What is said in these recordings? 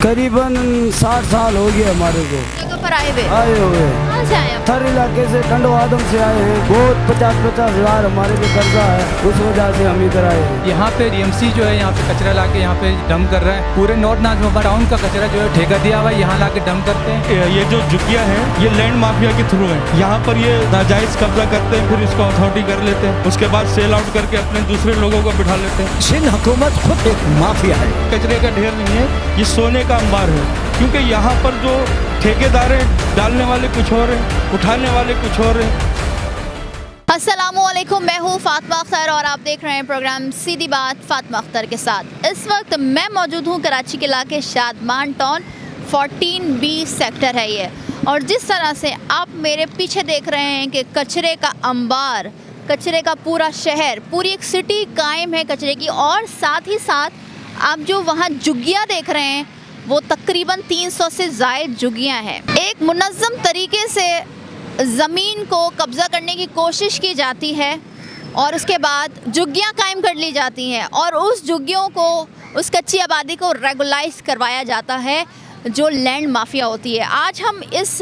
करीबन 60 साल हो गए हमारे को जगह पर आए हुए। आए हुए। कहाँ से आए आप? थर इलाके से टंडवादम से आए हैं। बहुत 50-50 हजार हमारे पे कर्जा है, उस वजह से हम इधर आए हैं। यहाँ पे डीएमसी जो है यहाँ पे कचरा लाके यहाँ पे डंप कर रहा है। पूरे नॉर्थ नाज़िमाबाद टाउन का कचरा जो है ठेका दिया हुआ है, यहाँ लाके डंप करते हैं। ये जो झुग्गियाँ हैं ये लैंड माफिया के थ्रू है। यहाँ पर ये नाजायज कब्जा करते हैं, फिर इसको अथॉरिटी कर लेते हैं, उसके बाद सेल आउट करके अपने दूसरे लोगों को बिठा लेते हैं। सिंध हुकूमत खुद एक माफिया है। कचरे का ढेर नहीं है, ये सोने का अंबार है, क्योंकि यहाँ पर जो ठेकेदार हैं डालने वाले कुछ और हैं, उठाने वाले कुछ और हैं। अस्सलामुअलैकुम, मैं हूँ फातिमा अख्तर और आप देख रहे हैं प्रोग्राम सीधी बात फातिमा अख्तर के साथ। इस वक्त मैं मौजूद हूँ कराची के इलाके शादमान टाउन 14B सेक्टर है ये, और जिस तरह से आप मेरे पीछे देख रहे हैं कि कचरे का अंबार, कचरे का पूरा शहर, पूरी एक सिटी कायम है कचरे की। और साथ ही साथ आप जो वहाँ झुग्गियाँ देख रहे हैं वो तकरीबन 300 से ज़ायद झुग्गियाँ हैं। एक मुनज़्ज़म तरीके से ज़मीन को कब्ज़ा करने की कोशिश की जाती है और उसके बाद झुग्गियाँ कायम कर ली जाती हैं और उस झुग्गियों को, उस कच्ची आबादी को रेगुलाइज करवाया जाता है जो लैंड माफिया होती है। आज हम इस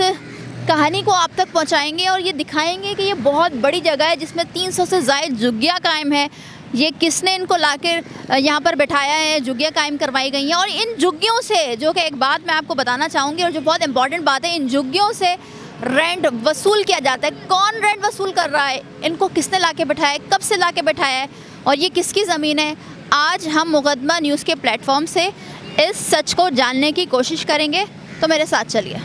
कहानी को आप तक पहुंचाएंगे और ये दिखाएंगे कि ये बहुत बड़ी जगह है जिसमें 300 से ज़ायद झुग्गियाँ कायम है। ये किसने इनको लाकर यहाँ पर बैठाया है, झुग्गियाँ कायम करवाई गई हैं। और इन झुग्गियों से, जो कि एक बात मैं आपको बताना चाहूँगी और जो बहुत इंपॉर्टेंट बात है, इन झुग्गियों से रेंट वसूल किया जाता है। कौन रेंट वसूल कर रहा है, इनको किसने लाके बैठाया है, कब से लाके बैठाया है और ये किसकी ज़मीन है, आज हम मुकदमा न्यूज़ के प्लेटफॉर्म से इस सच को जानने की कोशिश करेंगे। तो मेरे साथ चलिए।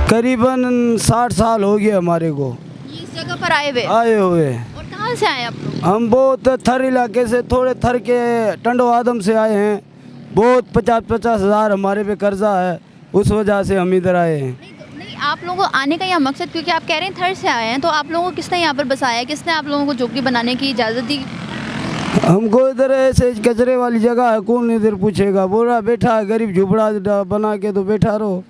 करीबन 60 साल हो गए हमारे को ये इस जगह पर आए हुए। आए हुए। और कहाँ से आए आप लोग? हम बहुत थर इलाके से, थोड़े थर के टंडवादम से आए हैं। बहुत 50-50 हजार हमारे पे कर्जा है, उस वजह से हम इधर आए हैं। नहीं, आप लोगों को आने का यहाँ मकसद, क्योंकि आप कह रहे हैं थर से आए हैं, तो आप लोगों को किसने यहाँ पर बसाया है, किसने आप लोगों को झोंपड़ी बनाने की इजाज़त दी? हमको इधर ऐसे कचरे वाली जगह है, कौन इधर पूछेगा, बोल रहा बैठा गरीब झुपड़ा बना के तो बैठा रहो।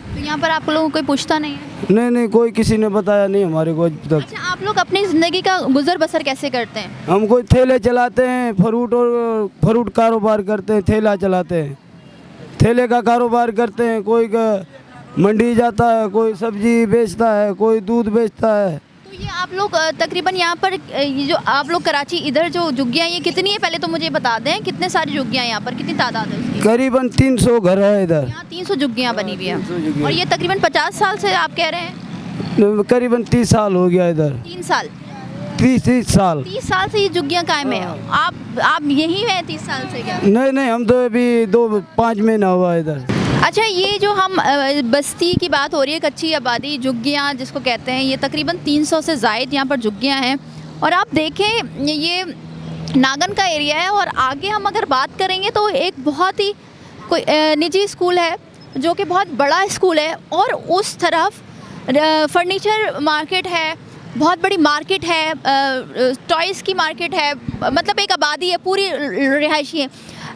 तो यहाँ पर आप लोगों को कोई पूछता नहीं है? नहीं, कोई किसी ने बताया नहीं हमारे को अब तक। अच्छा, आप लोग अपनी ज़िंदगी का गुजर बसर कैसे करते हैं? हम कोई ठेले चलाते हैं, फ्रूट कारोबार करते हैं, ठेला चलाते हैं, ठेले का कारोबार करते हैं। कोई मंडी जाता है, कोई सब्जी बेचता है, कोई दूध बेचता है। तो ये आप लोग तकरीबन यहाँ पर ये जो आप लोग कराची इधर जो झुग्गियाँ ये कितनी है, पहले तो मुझे बता दें कितने सारी झुग्गियाँ यहाँ पर, कितनी तादाद है उसकी? करीबन 300 घर है इधर। यहाँ 300 झुग्गियाँ बनी हुई 300 हैं। झुग्गियाँ। और ये तकरीबन 50 साल से आप कह रहे हैं? करीबन 30 साल हो गया इधर। 3 साल? 30 साल। 30 साल से ये झुग्गियाँ कायम है। आप यहीं हैं 30 साल से क्या? नहीं, हम तो अभी 2-5 महीना हुआ इधर। अच्छा, ये जो हम बस्ती की बात हो रही है, कच्ची आबादी, झुग्गियाँ जिसको कहते हैं, ये तकरीबन 300 से ज़ायद यहाँ पर झुग्गियाँ हैं। और आप देखें ये नागन का एरिया है और आगे हम अगर बात करेंगे तो एक बहुत ही कोई निजी स्कूल है जो कि बहुत बड़ा स्कूल है, और उस तरफ फर्नीचर मार्केट है, बहुत बड़ी मार्केट है, टॉयज़ की मार्केट है, मतलब एक आबादी है, पूरी रिहायशी है।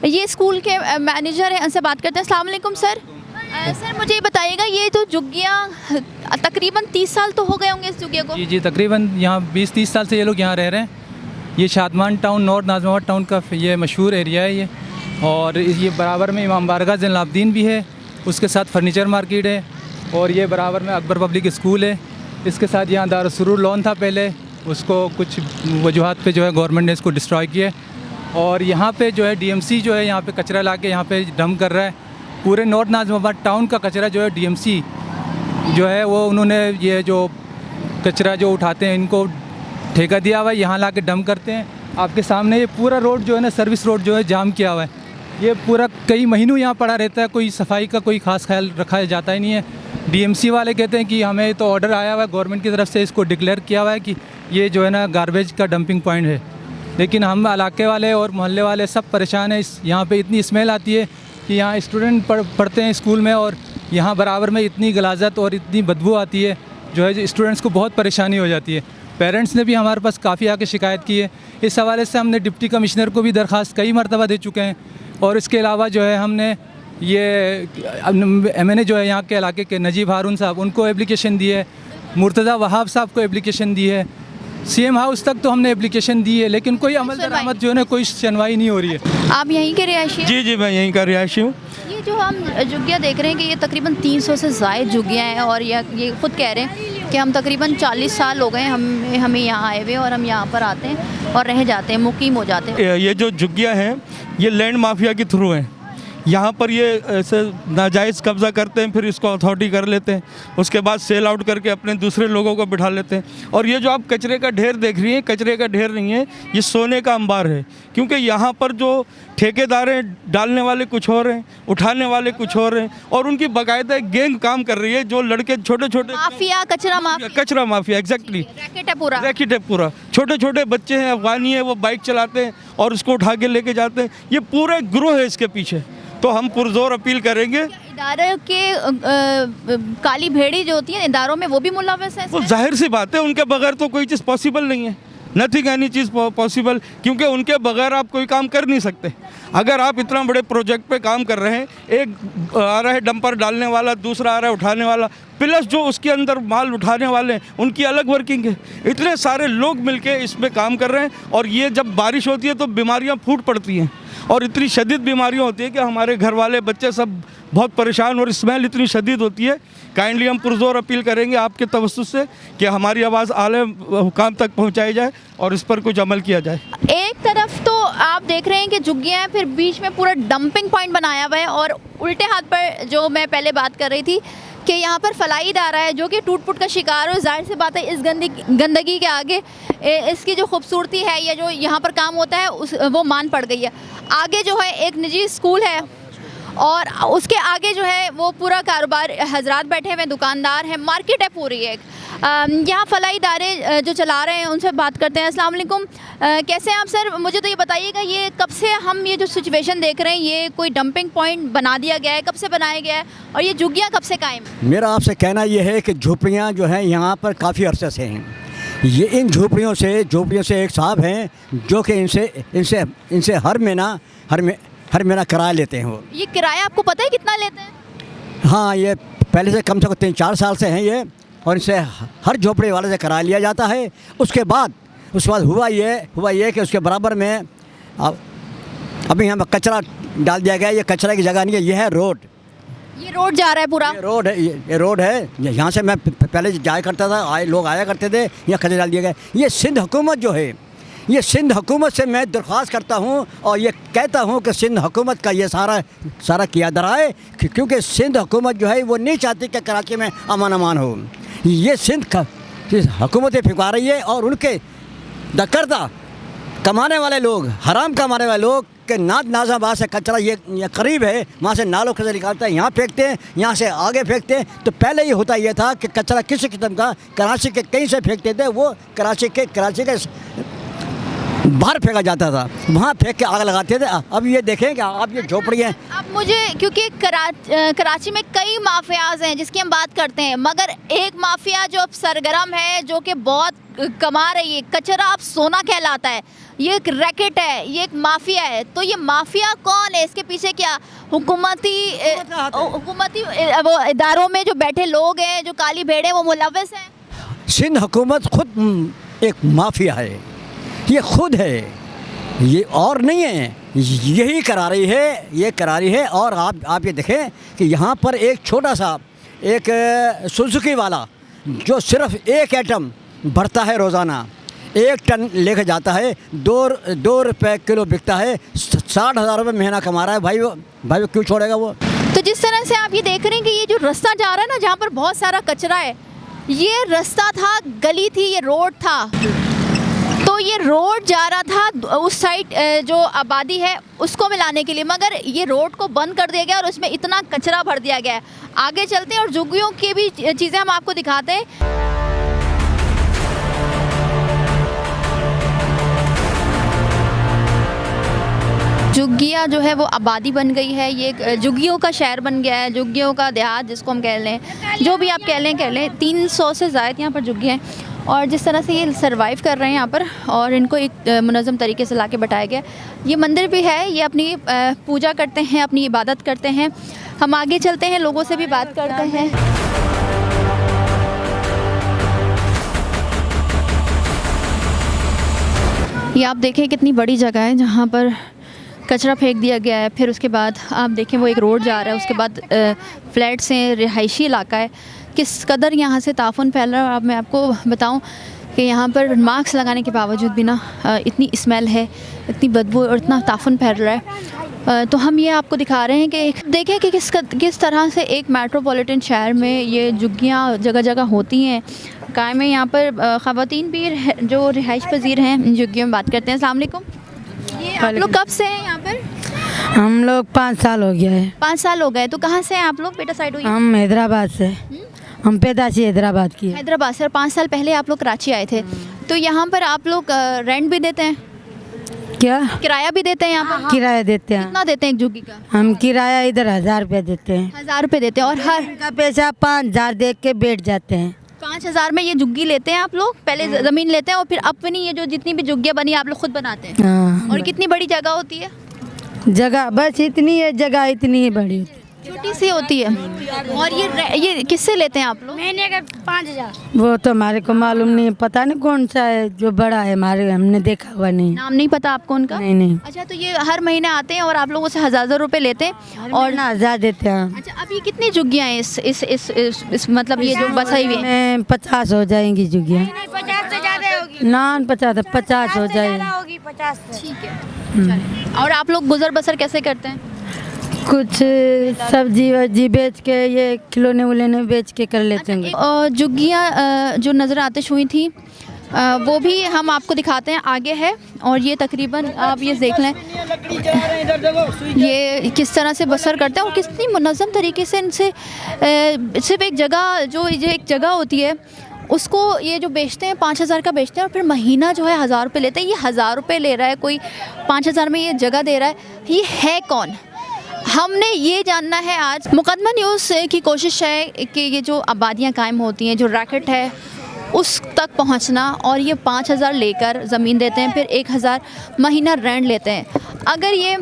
ये स्कूल के मैनेजर हैं, उनसे बात करते हैं। अस्सलाम वालेकुम सर। सर मुझे ये बताइएगा, ये जो झुग्गियाँ तकरीबन 30 साल तो हो गए होंगे इस झुग्गिया को? जी, तकरीबन यहाँ 20-30 साल से ये लोग यहाँ रह रहे हैं। ये Shadman town, north Nazimabad town का ये मशहूर एरिया है ये, और ये बराबर में इमाम बारगाह ज़ैनुल-आबिदीन भी है, उसके साथ फर्नीचर मार्केट है, और ये बराबर में अकबर पब्लिक स्कूल है। इसके साथ यहाँ दारुस्सुरूर लॉन था पहले, उसको कुछ वजूहात पे जो है गवर्नमेंट ने इसको डिस्ट्रॉय किया है। और यहाँ पे जो है डीएमसी जो है यहाँ पे कचरा लाके यहाँ पे डंप कर रहा है। पूरे नॉर्थ नाज़िमाबाद टाउन का कचरा जो है डीएमसी जो है वो उन्होंने ये जो कचरा जो उठाते हैं इनको ठेका दिया हुआ है, यहाँ लाके डंप करते हैं। आपके सामने ये पूरा रोड जो है ना, सर्विस रोड जो है जाम किया हुआ है। ये पूरा कई महीनों यहाँ पड़ा रहता है, कोई सफाई का कोई ख़ास ख्याल रखा जाता ही नहीं है। डीएमसी वाले कहते हैं कि हमें तो ऑर्डर आया हुआ है गवर्नमेंट की तरफ से, इसको डिक्लेयर किया हुआ है कि ये जो है ना गार्बेज का डंपिंग पॉइंट है, लेकिन हम इलाके वाले और मोहल्ले वाले सब परेशान हैं। यहाँ पे इतनी स्मेल आती है कि यहाँ स्टूडेंट पढ़ते हैं स्कूल में, और यहाँ बराबर में इतनी गलाजत और इतनी बदबू आती है जो है स्टूडेंट्स को बहुत परेशानी हो जाती है। पेरेंट्स ने भी हमारे पास काफ़ी आके शिकायत की है। इस हवाले से हमने डिप्टी कमिश्नर को भी दरख्वास्त कई मरतबा दे चुके हैं, और इसके अलावा जो है हमने ये मैंने जो है यहाँ के इलाके के नजीब हारून साहब उनको एप्लीकेशन दी है, मुर्तज़ा वहाब साहब को एप्लीकेशन दी है, सीएम हाउस तक तो हमने एप्लीकेशन दी है, लेकिन कोई अमल दरामद जो है ना कोई सुनवाई नहीं हो रही है। आप यहीं के रिहायशी हैं? जी जी, मैं यहीं का रिहायशी हूँ। ये जो हम झुग्गियाँ देख रहे हैं कि ये तकरीबन 300 से ज़ायद झुग्गियाँ हैं और ये खुद कह रहे हैं कि हम तकरीबन 40 साल हो गए हमें यहाँ आए हुए और हम यहाँ पर आते हैं और रह जाते हैं, मुकीम हो जाते हैं। ये जो झुग्गियाँ हैं ये लैंड माफिया के थ्रू हैं। यहाँ पर ये ऐसे नाजायज़ कब्ज़ा करते हैं, फिर इसको अथॉरिटी कर लेते हैं, उसके बाद सेल आउट करके अपने दूसरे लोगों को बिठा लेते हैं। और ये जो आप कचरे का ढेर देख रही हैं, कचरे का ढेर नहीं है, ये सोने का अंबार है। क्योंकि यहाँ पर जो ठेकेदार हैं, डालने वाले कुछ और हैं, उठाने वाले कुछ और हैं, और उनकी बाकायदा एक गैंग काम कर रही है। जो लड़के छोटे छोटे माफिया, कचरा माफिया, एग्जैक्टली रैकेट है पूरा, रैकेट है पूरा। छोटे छोटे बच्चे हैं, अफगानी है, वो बाइक चलाते हैं और उसको उठा के लेके जाते हैं। ये पूरा ग्रोह है इसके पीछे। तो हम पुरजोर अपील करेंगे। इदारों के काली भेड़ी जो होती है इदारों में, वो भी मुलव्वस है। वो जाहिर सी बात है, उनके बगैर तो कोई चीज़ पॉसिबल नहीं है। नथिंग एनी चीज़ पॉसिबल, क्योंकि उनके बगैर आप कोई काम कर नहीं सकते। अगर आप इतना बड़े प्रोजेक्ट पे काम कर रहे हैं, एक आ रहा है डंपर डालने वाला, दूसरा आ रहा है उठाने वाला, प्लस जो उसके अंदर माल उठाने वाले हैं उनकी अलग वर्किंग है। इतने सारे लोग मिलके इसमें काम कर रहे हैं, और ये जब बारिश होती है तो बीमारियां फूट पड़ती हैं, और इतनी शदीद बीमारियां होती है कि हमारे घर वाले बच्चे सब बहुत परेशान, और स्मेल इतनी शदीद होती है। काइंडली हम पुरजोर अपील करेंगे आपके तवस्सुस से कि हमारी आवाज़ आले हुकाम तक पहुंचाई जाए और इस पर कुछ अमल किया जाए। एक तरफ तो आप देख रहे हैं कि झुग्गियाँ हैं, फिर बीच में पूरा डंपिंग पॉइंट बनाया हुआ है, और उल्टे हाथ पर जो मैं पहले बात कर रही थी कि यहाँ पर फलाई इदारा है जो कि टूट फूट का शिकार हो। जाहिर सी बात है इस गंदगी के आगे इसकी जो खूबसूरती है या जो यहाँ पर काम होता है वो मान पड़ गई है। आगे जो है एक निजी स्कूल है, और उसके आगे जो है वो पूरा कारोबार, हजरात बैठे हुए, दुकानदार हैं, मार्केट है पूरी एक। यहाँ फलाई इदारे जो चला रहे हैं उनसे बात करते हैं। अस्सलाम वालेकुम, कैसे हैं आप सर? मुझे तो ये बताइएगा, ये कब से हम ये जो सिचुएशन देख रहे हैं, ये कोई डंपिंग पॉइंट बना दिया गया है, कब से बनाया गया है, और ये झुग्गियाँ कब से कायम? मेरा आपसे कहना यह है कि झोपड़ियाँ जो हैं यहाँ पर काफ़ी अरसे से हैं। ये इन झोपड़ियों से एक साहब हैं जो कि इनसे हर महीना किराया लेते हैं। वो ये किराया आपको पता है कितना लेते हैं? हाँ, ये पहले से कम से कम 3-4 साल से हैं ये, और इनसे हर झोपड़ी वाले से किराया लिया जाता है। उसके बाद हुआ ये कि उसके बराबर में अभी यहाँ पर कचरा डाल दिया गया। ये कचरा की जगह नहीं है, ये है रोड। ये रोड जा रहा है पूरा? ये रोड है। यहाँ से मैं पहले जाया करता था, लोग आया करते थे, यहाँ कचरा डाल दिया गया। ये सिंध हुकूमत जो है, ये सिंध हुकूमत से मैं दरख्वास्त करता हूँ और ये कहता हूँ कि सिंध हुकूमत का ये सारा किया दरा है, क्योंकि सिंध हुकूमत जो है वो नहीं चाहती कि कराची में अमान हो। ये सिंध का हुकूमतें फिका रही है, और उनके दकर्दा कमाने वाले लोग, हराम कमाने वाले लोग के नाज़ाबाद से कचरा ये करीब है, वहाँ से नालों कचरा निकालते हैं, यहाँ फेंकते हैं, यहाँ से आगे फेंकते हैं। तो पहले ये होता ये था कि कचरा किसी किस्म का कराची के कहीं से फेंकते थे, वो कराची के बाहर फेंका जाता था, वहाँ फेंक के आग लगाते थे। अब ये देखें कि आप ये झोपड़ियाँ। अब मुझे, क्योंकि कराची में कई माफियाज हैं जिसकी हम बात करते हैं, मगर एक माफिया जो अब सरगर्म है, जो कि बहुत कमा रही है, कचरा अब सोना कहलाता है, ये एक रैकेट है, ये एक माफिया है। तो ये माफिया कौन है? इसके पीछे क्या हुकूमती वो इदारों में जो बैठे लोग हैं, जो काली भेड़े, वो मुलव्वस हैं? सिंध हुकूमत खुद एक माफिया है, ये खुद है, ये और नहीं है, यही करा रही है। और आप ये देखें कि यहाँ पर एक छोटा सा एक सुजुकी वाला जो सिर्फ 1 आइटम भरता है रोज़ाना, 1 टन लेके जाता है, 2 रुपये किलो बिकता है, 60,000 रुपये महीना कमा रहा है। भाई वो क्यों छोड़ेगा वो? तो जिस तरह से आप ये देख रहे हैं कि ये जो रास्ता जा रहा है ना, जहाँ पर बहुत सारा कचरा है, ये रास्ता था, गली थी, ये रोड था। तो ये रोड जा रहा था उस साइड जो आबादी है उसको मिलाने के लिए, मगर ये रोड को बंद कर दिया गया और उसमें इतना कचरा भर दिया गया है। आगे चलते हैं और झुग्गियों की भी चीज़ें हम आपको दिखाते हैं। झुग्गियाँ जो है वो आबादी बन गई है, ये झुग्गियों का शहर बन गया है, झुग्गियों का देहात जिसको हम कह लें, जो भी आप कह लें 300 से ज़ायद यहाँ पर झुग्गियाँ हैं। और जिस तरह से ये सरवाइव कर रहे हैं यहाँ पर और इनको एक मुनज़्ज़म तरीके से ला के बैठाया गया। ये मंदिर भी है, ये अपनी पूजा करते हैं, अपनी इबादत करते हैं। हम आगे चलते हैं, लोगों से भी बात करते हैं। ये आप देखें कितनी बड़ी जगह है जहाँ पर कचरा फेंक दिया गया है। फिर उसके बाद आप देखें वो एक रोड जा रहा है, उसके बाद फ्लैट्स हैं, रिहायशी इलाका है। किस कदर यहाँ से ताफुन फैल रहा है। अब मैं आपको बताऊँ कि यहाँ पर मास्क लगाने के बावजूद भी ना इतनी स्मेल है, इतनी बदबू और इतना ताफुन फैल रहा है। तो हम ये आपको दिखा रहे हैं कि देखें कि किस तरह से एक मेट्रोपॉलिटन शहर में ये झुग्गियाँ जगह जगह होती हैं, कायम है। यहाँ पर ख़वातीन भी जो रिहाइश पजीर हैं इन झुग्गियों में बात करते हैं। अस्सलाम वालेकुम। ये आप लोग कब से हैं यहाँ पर? हम लोग 5 साल हो गया है। 5 साल हो गए। तो कहाँ से हैं आप लोग? बेटा साइड हुई। हम हैदराबाद से, हम पैदाशी हैदराबाद की है। हैदराबाद से। और 5 साल पहले आप लोग कराची आए थे। तो यहाँ पर आप लोग रेंट भी देते हैं, क्या किराया भी देते हैं यहाँ पर? किराया देते हैं? कितना देते हैं एक झुग्गी का? हम किराया इधर 1000 रुपया देते हैं। 1000 रुपये देते हैं। और हर का पैसा 5000 दे के बैठ जाते हैं। 5000 में ये झुग्गी लेते हैं आप लोग? पहले ज़मीन लेते हैं और फिर अपनी ये जो जितनी भी झुग्गियाँ बनी आप लोग खुद बनाते हैं? हाँ, और कितनी बड़ी जगह होती है? जगह बस इतनी है, जगह इतनी ही बड़ी होती है। छोटी सी होती है। और ये किससे लेते हैं आप लोग? महीने का 5000। वो तो हमारे को मालूम नहीं, पता नहीं कौन सा है जो बड़ा है, हमारे हमने देखा हुआ नहीं। नाम नहीं पता आपको उनका? नहीं। अच्छा, तो ये हर महीने आते हैं और आप लोगों से 1000 रुपये लेते हैं और ना 1000 देते हैं। अच्छा, अब ये कितनी झुग्गियाँ हैं इस मतलब ये जो बसाई हुई हैं? 50 हो जाएंगी झुग्गियाँ। 50 से ज़्यादा होगी। ना 50 हो जाएगी। होगी 50 से। ठीक है, चलें। और आप लोग गुजर बसर कैसे करते हैं? कुछ सब्जी वब्जी बेच के, ये खिलौने उलौने बेच के कर लेते हैं। और झुग्गियाँ जो नज़र आतिश हुई थी वो भी हम आपको दिखाते हैं, आगे है। और ये तकरीबन आप ये देख लें ये किस तरह से बसर करते हैं और कितनी मुनज़्ज़म तरीके से इनसे सिर्फ एक जगह जो एक जगह होती है उसको ये जो बेचते हैं 5000 का बेचते हैं और फिर महीना जो है 1000 रुपये लेते हैं। ये 1000 रुपये ले रहा है कोई, 5000 में ये जगह दे रहा है, ये है कौन? हमने ये जानना है आज। मुकदमा न्यूज़ की कोशिश है कि ये जो आबादियाँ कायम होती हैं, जो रैकेट है उस तक पहुंचना, और ये 5000 लेकर ज़मीन देते हैं, फिर 1000 महीना रेंट लेते हैं। अगर ये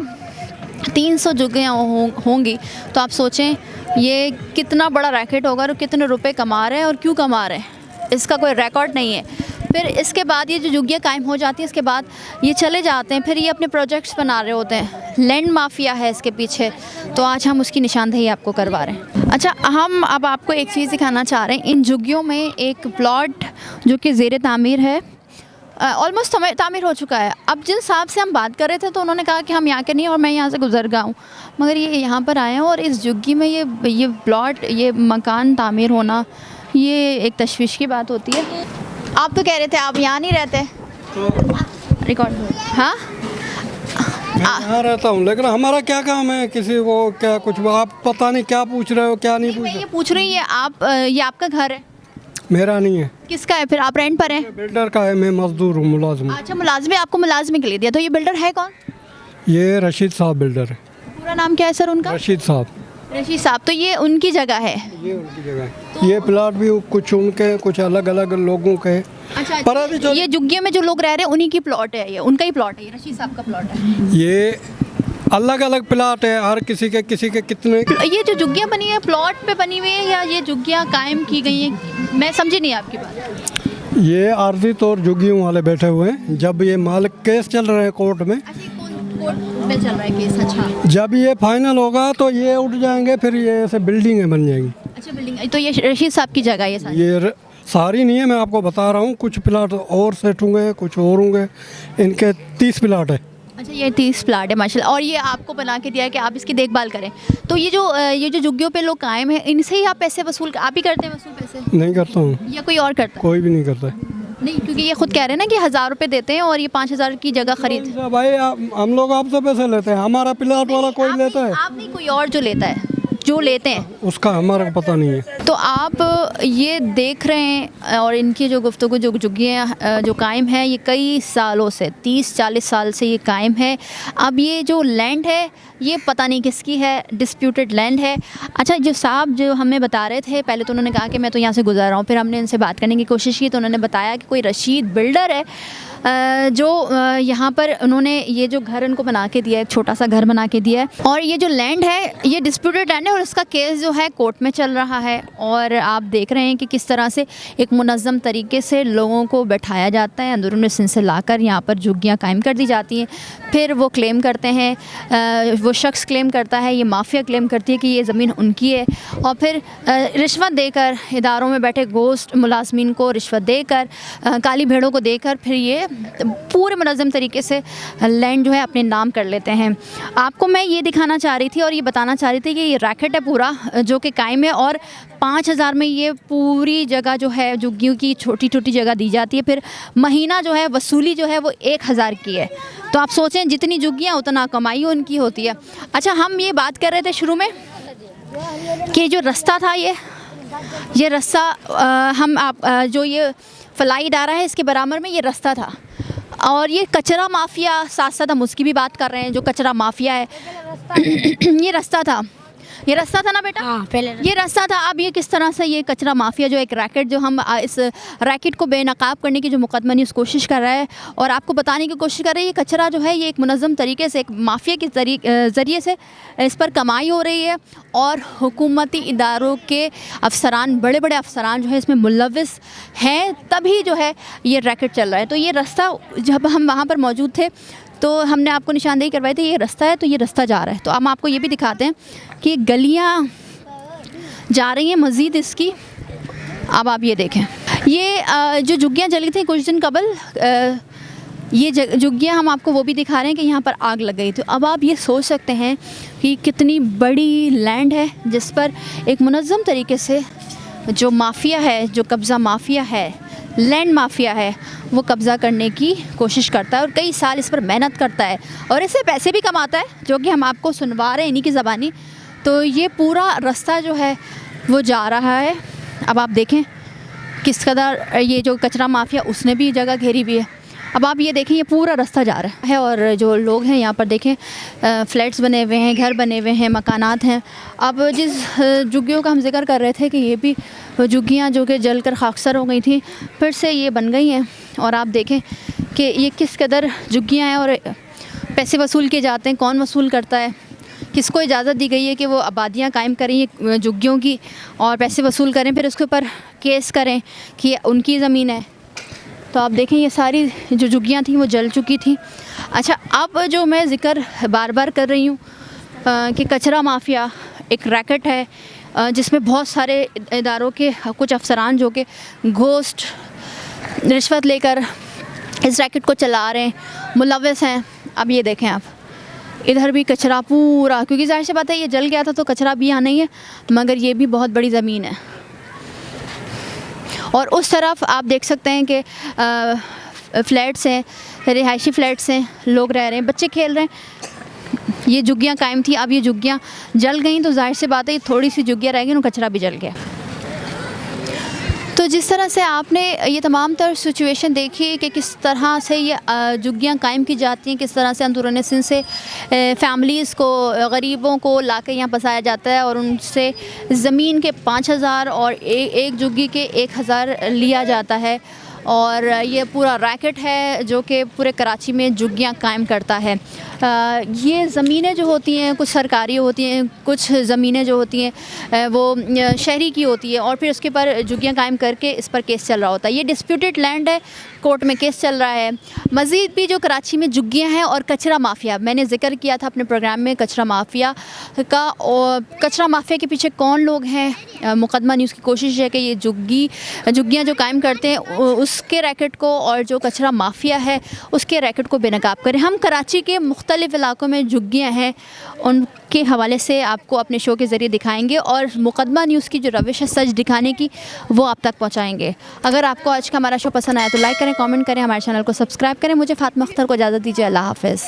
300 झुग्गियाँ होंगी तो आप सोचें ये कितना बड़ा रैकेट होगा और कितने रुपए कमा रहे हैं और क्यों कमा रहे हैं, इसका कोई रिकॉर्ड नहीं है। फिर इसके बाद ये जो झुग्गियाँ कायम हो जाती हैं, इसके बाद ये चले जाते हैं, फिर ये अपने प्रोजेक्ट्स बना रहे होते हैं। लैंड माफिया है इसके पीछे, तो आज हम उसकी निशानदेही आपको करवा रहे हैं। अच्छा, हम अब आपको एक चीज़ दिखाना चाह रहे हैं। इन झुग्गियों में एक प्लॉट जो कि ज़ेर तामीर है, ऑलमोस्ट तामीर हो चुका है। अब जिन साहब से हम बात कर रहे थे तो उन्होंने कहा कि हम यहाँ के नहीं और मैं यहाँ से गुजर गया हूँ, मगर ये यहाँ पर आए हैं और इस झुग्गी में ये प्लॉट, ये मकान तामीर होना, ये एक तशवीश की बात होती है। आप तो कह रहे थे आप यहाँ नहीं रहते, रिकॉर्ड। हाँ, मैं यहाँ रहता हूँ, लेकिन हमारा क्या काम है किसी को क्या कुछ, आप पता नहीं क्या पूछ रहे हो क्या नहीं पूछ मैं रहे। ये पूछ रही है आप, ये आपका घर है? मेरा नहीं है, किसका है? फिर आप रेंट पर हैं? बिल्डर का है, मैं मजदूर हूँ, मुलाजिम हूँ। अच्छा, मुलाजमे, आपको मुलाजमे के लिए दिया। तो ये बिल्डर है कौन? ये रशीद साहब बिल्डर है। पूरा नाम क्या है सर उनका? रशीद साहब। रशीद साहब। तो ये उनकी जगह है? ये उनकी जगह है। ये प्लाट भी कुछ उनके, कुछ अलग अलग लोगों के। अच्छा, पर अभी जो ये झुग्गियों में जो लोग रह रहे हैं उन्हीं की प्लॉट है, ये उनका ही प्लॉट है, ये रशीद साहब का प्लॉट है। ये अलग अलग प्लाट है, हर किसी के कितने। ये जो झुग्गियाँ बनी है प्लॉट पे बनी हुई है या ये झुग्गियाँ कायम की गई हैं? मैं समझी नहीं आपकी बात। ये आर्जी तौर झुग्गियों वाले बैठे हुए हैं। जब ये मालिक केस चल रहे हैं कोर्ट में, कोर्ट में चल रहा है केस। अच्छा, जब ये फाइनल होगा तो ये उठ जाएंगे, फिर ये ऐसे बिल्डिंगें बन जाएंगी। अच्छा, बिल्डिंग। तो ये रशीद साहब की जगह है ये सारी? ये सारी नहीं है, मैं आपको बता रहा हूँ। कुछ प्लाट और सेट होंगे, कुछ और होंगे। इनके 30 प्लाट है। अच्छा, ये 30 प्लाट है माशाल्लाह। और ये आपको बना के दिया है कि आप इसकी देखभाल करें। तो ये जो झुग्गियों पे लोग कायम हैं, इनसे ही आप पैसे वसूल, आप ही करते हैं वसूल पैसे? नहीं करता हूँ, या कोई और करता है? कोई भी नहीं करता है। नहीं, क्योंकि ये खुद कह रहे हैं ना कि 1000 रुपये देते हैं और ये 5000 की जगह खरीद। भाई हम लोग आपसे पैसे लेते हैं, हमारा प्लाट वाला कोई लेता है? आप नहीं, कोई और जो लेता है, जो लेते हैं। उसका हमारा पता नहीं है। तो आप ये देख रहे हैं और इनकी जो गुफ्तगू जो झुग्गियाँ जो कायम है ये कई सालों से 30-40 साल से ये कायम है। अब ये जो लैंड है ये पता नहीं किसकी है, डिस्प्यूटेड लैंड है। अच्छा, जो साहब जो हमें बता रहे थे, पहले तो उन्होंने कहा कि मैं तो यहाँ से गुजर रहा हूँ, फिर हमने इनसे बात करने की कोशिश की तो उन्होंने बताया कि कोई रशीद बिल्डर है जो यहाँ पर उन्होंने ये जो घर इनको बना के दिया है, एक छोटा सा घर बना के दिया है और ये जो लैंड है ये डिस्प्यूटेड लैंड है और इसका केस जो है कोर्ट में चल रहा है। और आप देख रहे हैं कि किस तरह से एक मुनज़्ज़म तरीके से लोगों को बैठाया जाता है, अंदरूनी सिंध से लाकर यहाँ पर झुग्गियाँ कायम कर दी जाती हैं। फिर वो क्लेम करते हैं, वो शख्स क्लेम करता है, ये माफिया क्लेम करती है कि ये ज़मीन उनकी है और फिर रिश्वत देकर इदारों में बैठे गोश्त मुलाजमीन को रिश्वत देकर, काली भेड़ों को देकर फिर ये पूरे मुनज़्ज़म तरीके से लैंड जो है अपने नाम कर लेते हैं। आपको मैं ये दिखाना चाह रही थी और ये बताना चाह रही थी कि ये रैकेट है पूरा जो कि कायम है और 5,000 में ये पूरी जगह जो है झुग्गियों की छोटी छोटी जगह दी जाती है। फिर महीना जो है वसूली जो है वो 1,000 की है। तो आप सोचें जितनी झुग्गियाँ उतना कमाई उनकी होती है। अच्छा, हम ये बात कर रहे थे शुरू में कि जो रास्ता था ये रास्ता जो ये फलाई इदारा है इसके बराबर में ये रास्ता था और ये कचरा माफिया साथ साथ हम उसकी भी बात कर रहे हैं। जो कचरा माफिया है ये रास्ता था ना बेटा? हाँ, पहले ये रास्ता था। अब ये किस तरह से ये कचरा माफिया जो एक रैकेट जो हम इस रैकेट को बेनकाब करने की जो मुकदमा न्यूज़ कोशिश कर रहा है और आपको बताने की कोशिश कर रहा है, ये कचरा जो है ये एक मुनज़्ज़म तरीके से एक माफिया के ज़रिए से इस पर कमाई हो रही है और हुकूमती इदारों के अफसरान, बड़े बड़े अफसरान जो है इसमें मुलव्विस हैं, तभी जो है ये रैकेट चल रहा है। तो ये रास्ता जब हम वहाँ पर मौजूद थे तो हमने आपको निशानदेही करवाई थी, ये रास्ता है तो ये रास्ता जा रहा है। तो हम आपको ये भी दिखाते हैं कि गलियाँ जा रही हैं मज़ीद इसकी। अब आप ये देखें, ये जो झुग्गियाँ जली थी कुछ दिन कबल, ये झुग्गियाँ हम आपको वो भी दिखा रहे हैं कि यहाँ पर आग लग गई। तो अब आप ये सोच सकते हैं कि कितनी बड़ी लैंड है जिस पर एक मुनज़्ज़म तरीके से जो माफिया है, जो कब्ज़ा माफिया है, लैंड माफिया है, वो कब्ज़ा करने की कोशिश करता है और कई साल इस पर मेहनत करता है और इससे पैसे भी कमाता है, जो कि हम आपको सुनवा रहे हैं इन्हीं की ज़बानी। तो ये पूरा रास्ता जो है वो जा रहा है। अब आप देखें किस कदर ये जो कचरा माफिया उसने भी जगह घेरी हुई है। अब आप ये देखें ये पूरा रास्ता जा रहा है और जो लोग हैं यहाँ पर देखें फ्लैट्स बने हुए हैं, घर बने हुए हैं, मकानात हैं। अब जिस झुग्गियों का हम जिक्र कर रहे थे कि ये भी झुग्गियाँ जो कि जलकर खाकसर हो गई थी फिर से ये बन गई हैं और आप देखें कि ये किस कदर झुग्गियाँ हैं और पैसे वसूल किए जाते हैं। कौन वसूल करता है, किसको इजाज़त दी गई है कि वो आबादियाँ कायम करें झुग्गियों की और पैसे वसूल करें, फिर उसके ऊपर केस करें कि उनकी ज़मीन है। तो आप देखें ये सारी जो झुग्गियाँ थी वो जल चुकी थी। अच्छा, अब जो मैं ज़िक्र बार बार कर रही हूँ कि कचरा माफिया एक रैकेट है जिसमें बहुत सारे इदारों के कुछ अफसरान जो कि घोस्ट रिश्वत लेकर इस रैकेट को चला रहे हैं, मुलव्विस हैं। अब ये देखें आप, इधर भी कचरा पूरा, क्योंकि ज़ाहिर सी बात है ये जल गया था तो कचरा भी आना ही है, मगर ये भी बहुत बड़ी ज़मीन है। और उस तरफ आप देख सकते हैं कि फ्लैट्स हैं, रिहायशी फ्लैट्स हैं, लोग रह रहे हैं, बच्चे खेल रहे हैं। ये झुग्गियाँ कायम थी, अब ये झुग्गियाँ जल गई तो जाहिर सी बात है थोड़ी सी झुग्गियाँ रह गई, कचरा भी जल गया। तो जिस तरह से आपने ये तमाम तर सिचुएशन देखी कि किस तरह से ये झुग्गियाँ कायम की जाती हैं, किस तरह से अंदरूनी सिंध से फैमिलीज़ को, गरीबों को ला के यहाँ बसाया जाता है और उनसे ज़मीन के 5,000 और एक झुग्गी के 1,000 लिया जाता है। और ये पूरा रैकेट है जो कि पूरे कराची में झुग्गियाँ कायम करता है। ये ज़मीनें जो होती हैं कुछ सरकारी होती हैं, कुछ ज़मीनें जो होती हैं वो शहरी की होती है और फिर उसके ऊपर झुग्गियाँ कायम करके इस पर केस चल रहा होता है। ये डिस्प्यूटेड लैंड है, कोर्ट में केस चल रहा है। मज़ीद भी जो कराची में झुग्गियाँ हैं और कचरा माफिया, मैंने जिक्र किया था अपने प्रोग्राम में कचरा माफिया का, और कचरा माफिया के पीछे कौन लोग हैं। मुकदमा न्यूज़ की कोशिश है कि ये झुग्गियाँ जो कायम करते हैं उसके रैकेट को और जो कचरा माफिया है उसके रैकेट को बेनकाब करें। हम कराची के मुख्तलिफ़ इलाकों में झुग्गियाँ हैं उनके हवाले से आपको अपने शो के ज़रिए दिखाएंगे और मुकदमा न्यूज़ की जो रविश है सच दिखाने की वो आप तक पहुँचाएँगे। अगर आपको आज का हमारा शो पसंद आया तो लाइक करें, कमेंट करें, हमारे चैनल को सब्सक्राइब करें। मुझे फातिमा अख्तर को इजाज़त दीजिए। अल्लाह हाफ़िज़।